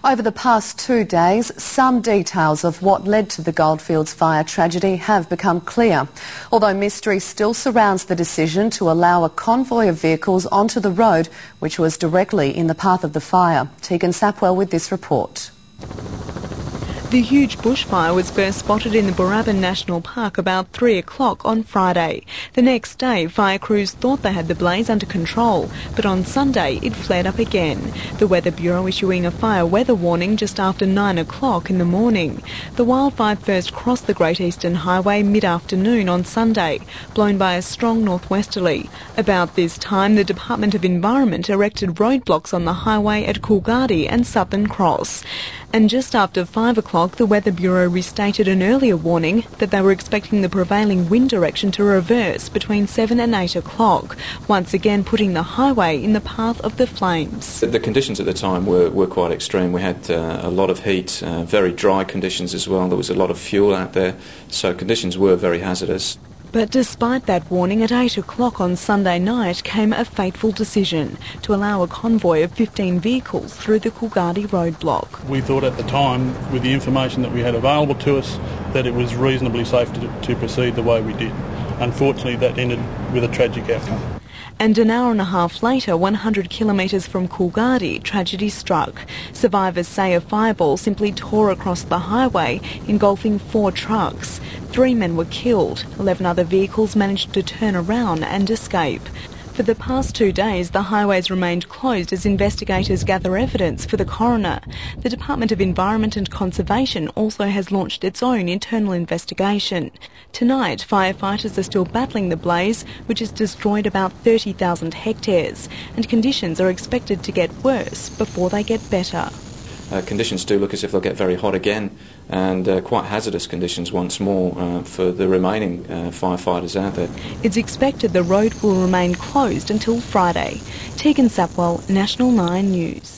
Over the past 2 days, some details of what led to the Goldfields fire tragedy have become clear, although mystery still surrounds the decision to allow a convoy of vehicles onto the road which was directly in the path of the fire. Tegan Sapwell with this report. The huge bushfire was first spotted in the Boorabbin National Park about 3 o'clock on Friday. The next day, fire crews thought they had the blaze under control, but on Sunday it flared up again. The Weather Bureau issuing a fire weather warning just after 9 o'clock in the morning. The wildfire first crossed the Great Eastern Highway mid-afternoon on Sunday, blown by a strong northwesterly. About this time, the Department of Environment erected roadblocks on the highway at Kalgoorlie and Southern Cross. And just after 5 o'clock, the Weather Bureau restated an earlier warning that they were expecting the prevailing wind direction to reverse between 7 and 8 o'clock, once again putting the highway in the path of the flames. The conditions at the time were quite extreme. We had a lot of heat, very dry conditions as well. There was a lot of fuel out there, so conditions were very hazardous. But despite that warning, at 8 o'clock on Sunday night came a fateful decision to allow a convoy of 15 vehicles through the Kalgoorlie roadblock. We thought at the time, with the information that we had available to us, that it was reasonably safe to proceed the way we did. Unfortunately, that ended with a tragic outcome. And an hour and a half later, 100 kilometres from Kalgoorlie, tragedy struck. Survivors say a fireball simply tore across the highway, engulfing 4 trucks. 3 men were killed. 11 other vehicles managed to turn around and escape. For the past 2 days, the highways remained closed as investigators gather evidence for the coroner. The Department of Environment and Conservation also has launched its own internal investigation. Tonight, firefighters are still battling the blaze, which has destroyed about 30,000 hectares, and conditions are expected to get worse before they get better. Conditions do look as if they'll get very hot again, and quite hazardous conditions once more for the remaining firefighters out there. It's expected the road will remain closed until Friday. Tegan Sapwell, National 9 News.